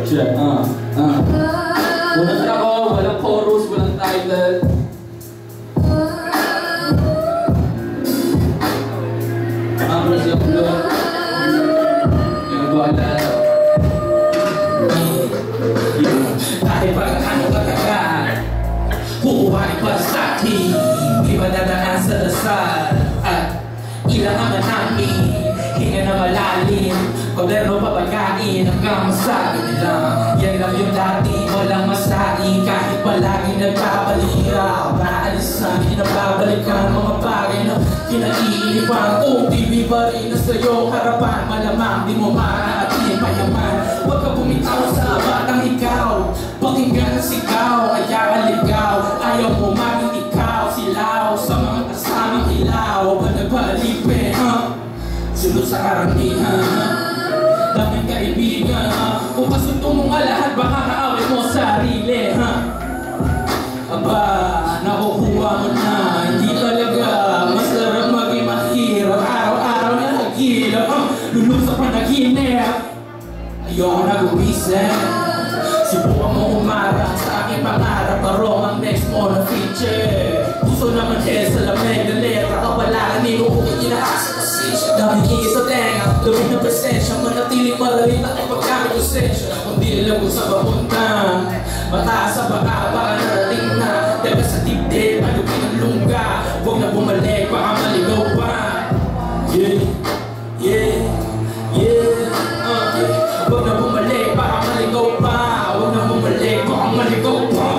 check. Unang track ko, walang chorus, walang title. Brazil Blue. Yung bala. Dahil pagkakano katagal, huhuharin pa sa akin. Di ba dadaan sa dasal? At ilangan namin, hinga na malalim. Koderno papagain hanggang masabi nila. Yan lang yung dati, walang masai. Kahit palagi nagpabalira, maalis na, hindi nababalikan mga bagay na kinaiinipan. Kung TV pa rin na sa'yo harapan, malamang di mo maaating payaman. Huwag ka bumitaw sa batang ikaw, pakinggan ang sigaw, kaya aligaw. Ayaw mo maging ikaw, silaw sa mga kasamang ilaw. Ba nagpalipin, sunod sa karamihan, daming kaibigan, kung kasunto mo nga lahat, baka kaawin mo sarili, Aba, nakukuha mo na, hindi talaga masarap maging mahirap. Araw-araw na nagilap, lulong sa panaginip. Ayoko na gumisip, subukan mo umarang sa aking pangarap. Parong ang next mo na feature. Puso naman sa lamig na letra, kapalaran niluukit inaasa. Daming higit sa tenga, lumig na presensya, manatiling malalim at ipagkamit yung sensya. Kung di alam kung saan papunta, mataas sa baka, baka narating na. Daga sa dibdib, alupin ang lungga. Huwag na bumalik, baka maligaw pa. Yeah, yeah, yeah, Huwag na bumalik, baka maligaw pa. Huwag na bumalik, baka maligaw pa.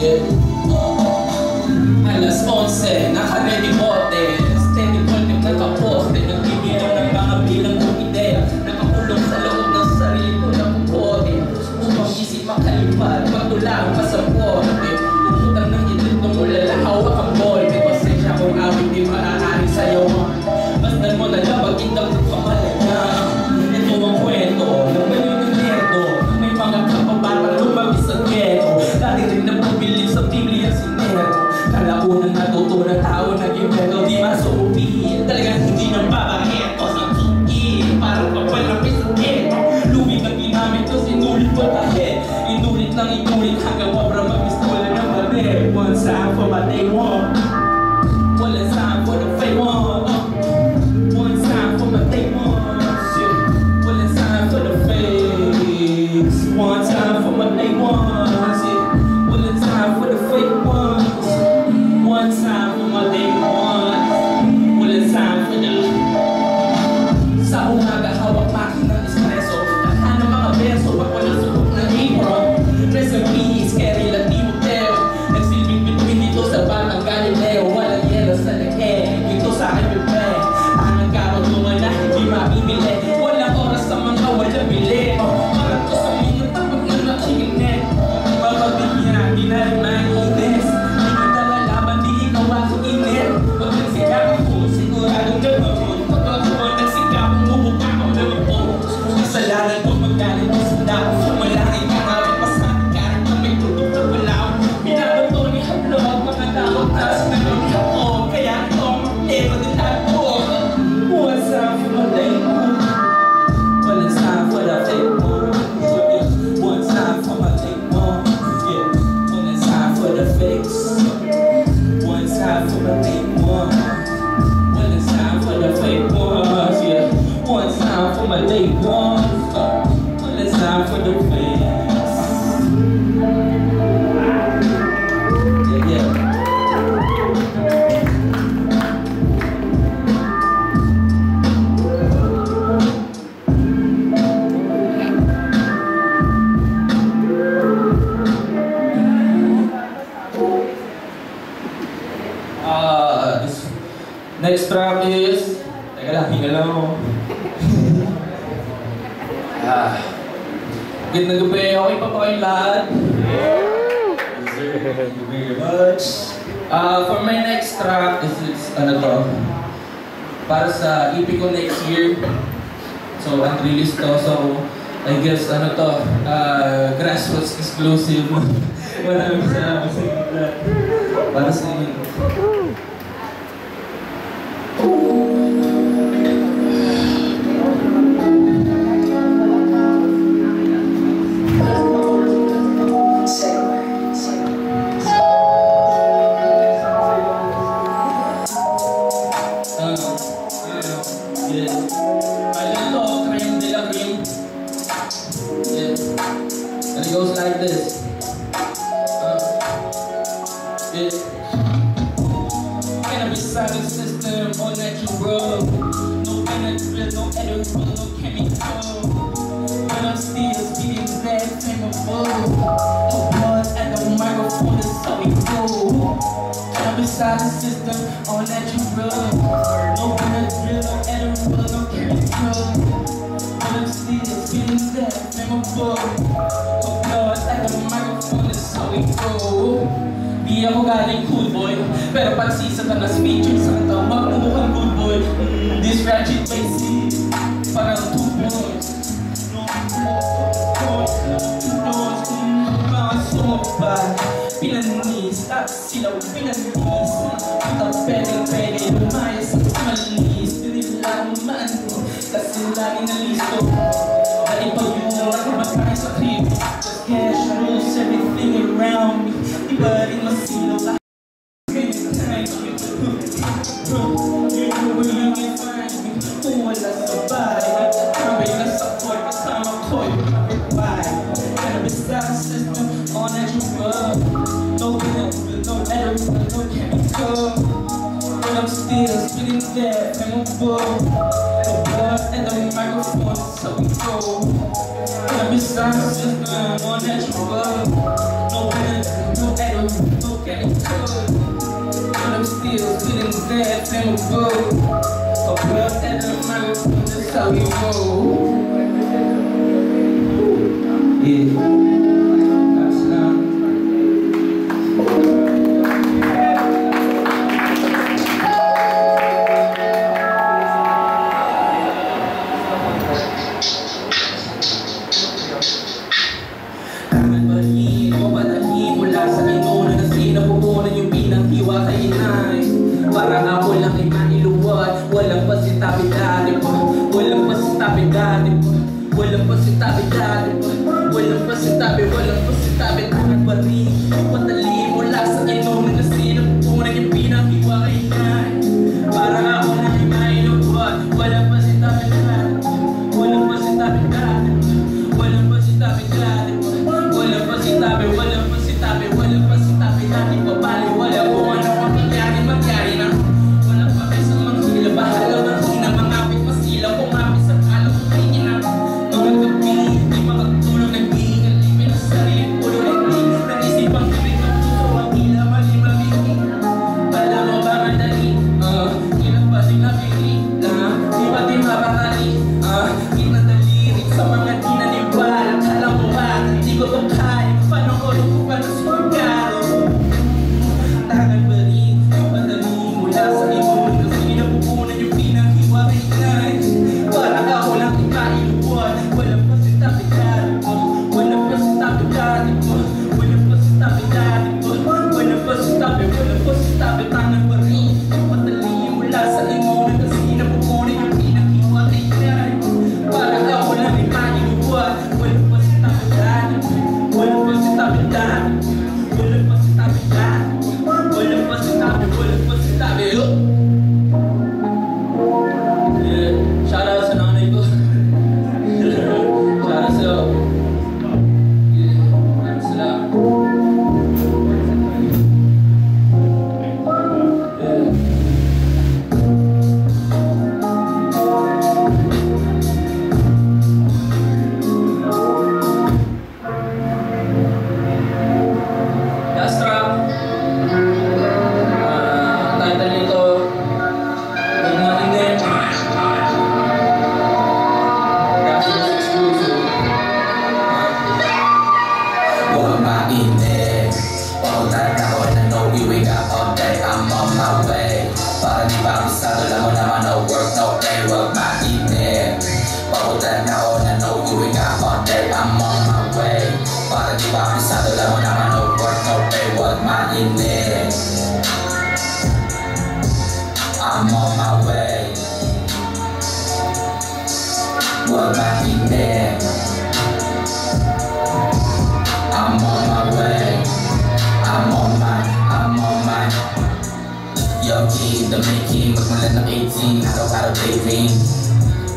Yeah. Alas 11, naka-ready botes. Steady voltage, naka-poste. Nagbibilang ng mga bilang ng ideya. Nakakulong sa loob ng sarili ko na pupote. Upang isip makalipad, pagtulang pasaporte. Umutang ng itlog ng ulala, hawak ang ball. May pasensya kung awit di maaari sa'yo. Bastan mo na labag, indang nagpamalaya. Ito ang kwento ng malinunero. May mga kapabatang lumabis sa ghetto. Dati rin na pumilim sa Biblia sinero. Kalaunang natutunan tao naging melody masupil. Talagang hindi nang babaheto sa suki. Parang papalapis sa ghetto. Lumit ang ginamit ko, sinulit ko tahe. Inulit ng inulit hanggang wabra mag-pistola ng bale. One time for my day one. One time for the fake one. One time for my day one. One time for the fakes. One time for my day one. One time for the fake ones. One time for my day one. One time for the... Sa umaga hawak makina ng espresso. Lahat ng mga beso pag walang subok ng apron. Recipe, scary, latibo, teo. Nagsilbing between dito sa batang Galileo. Walang yelo sa lehe. Dito sa akin bebe. Tangang karot mo na hindi mabibili. Walang oras sa mga walang bili. Parang to sa mga tapag na nakikinig. Mapabigyan, di na rin mainis. Di ko talalaman, di ikaw ako init. Pag nagsikap ako, siguradong gagawin. Pag ako nagsikap, umubuka ko na ito. Kasalanan ko magaling ko sa dao. Malangin ka nga rin pasanin ka rin na may tutok na palaw. Binabato ni Hablog, mga tao taas na rin ako. Kaya ito ang matero din ako. What's up for my day one? Well, it's time for the fake one. One time for my day one. One time for the fakes. One time for my day one. One time for the fake ones. Yeah. One time for my day one. One time for the fakes. Yeah, yeah. This next track is... Teka lang, hinga lang ako. Good na gabi. Okay pa ba kayong lahat? Yes, sir. Thank you very much. For my next track, is ano to? Para sa EP ko next year. So, unreleased to. So, I guess ano to? Grassroots exclusive. Maraming salamat sa gitna. Para sa inyo. And it goes like this. Cannabis silent system, all natural. No penetrate, no edible, no chemical. But I'm still speaking that flammable. No blood at the microphone, is how we go. Cannabis silent system, all natural. No penetrate, no edible, no chemical. But I'm still speaking that flammable. No blood at the microphone, is how we go. Di ako galing cool boy, pero pag si Satanas feature sa kanta, magmumukhang good boy. This ratchet may see, parang 2 points. No points, kung mga sopa. Pinanis, at sila pinanis. Punta pwede, lumayas at malis. Hindi lang man, kasi lagi na listo. Dahil pag yun lang ako magkain sa crib. Just cash rules everything around me. Diba rin masilo lahat. You know where you can find me. Kung wala sa bahay, nagtatambay na sa court. Kasama ko yung kapitbahay. Cannabis silent system, all natural. No chemical, no edible, no chemical. But I'm still spitting that flammable. The blood and the microphone, so we go. Cannabis silent system, all natural. No chemical, no edible, But I'm still feeling bad, flammable. A blood that I'm running from, that's how you go. Yeah. Parang ako lang ay mailuwad. Walang pasitabi dati po. Walang pasitabi dati po. Walang pasitabi dati po. Walang pasitabi, walang pasitabi. Tangan pa rin, patali mula sa inom na sinupunan yung pinaghiwalay. Parang ako lang ay mailuwad. Walang pasitabi dati po. Walang pasitabi dati po. Walang pasitabi dati po. Walang pasitabi, walang pasitabi, walang pasitabi dati po. Bali, wala po ano ang mangyari na. Walang papel sa manghila. Bahala ng hina, mga pipasila. Kumapit sa kalang kainin na. Mga gabi, di makatulog. Nag-iingal, ibig na sarili. Puro rin, nag-isipang ibig ng puso. Ang hila, mali-mabili. Alam mo ba madali? Ilang pa din nabili. Di ba di mapakali? Kinadaliri sa mga di naniwala. Alam mo ba, di ko ba kaya? Paano ko rin pa na sumagaro? Tangan ba rin? Madali mula sa ibon. Kasi napupunan yung pinaghiwalay na. Parang ako lang di mailuwad. Walang pasitabi dati po. Walang pasitabi dati po. Walang pasitabi dati po. Walang pasitabi, walang pasitabi. Tangan ba rin? Madali mula sa ibon. Kasi napupunan yung pinaghiwalay na. Parang ako lang di mailuwad. Walang pasitabi dati po. Walang pasitabi dati po. Walang pasitabi dati po. Walang pasitabi, walang pasitabi. Yeah, shout out sa nanay ko. Shout out sa maraming salamat. Last track. Title nito, Huwag Maingay. Gracias exclusive. Huwag mainit. Papuntahan ako and I know we wake up all day. I'm on my way. Para di ba bisado lang mo naman, no work, no play. Huwag mainit. Papuntahan ako and I know we wake up all day. I'm on my way. Para di ba bisado lang mo naman, no work, no play. Huwag mainit. I'm on my way. Huwag mainit. I'm on my way. I'm on my Yo, kid, the making. Magmula ng 18, araw-araw dating.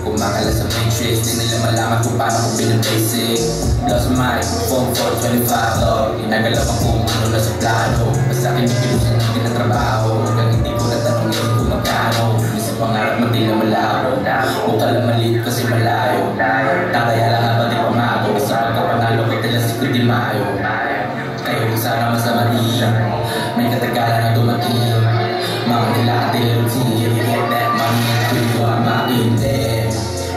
Kumakala sa matrix, di nila malaman kung paano ko binabasic. Lost my phone for 25, oh. Ginagalaw kung ano na sa plano. Basta akin yung pilusan ng pinatrabaho. Hanggang hindi ko natanongin kung magkano. Minsan pangarap mo di na malabo. Mukha lang maliit kasi malayo. Tataya lang habang di pamago. Sa pagkapanalo kay Telas ko di mayo. Kayo kung sana masamari. May katagalan na dumating. Mga nila routine. You get that money and you are mainit.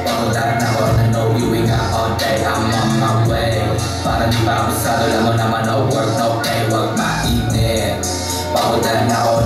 Papuntahan ako na know we wake up all day. I'm on my way. Para di ba bisado lang mo naman, no work, no play. Huwag mainit. Papuntahan ako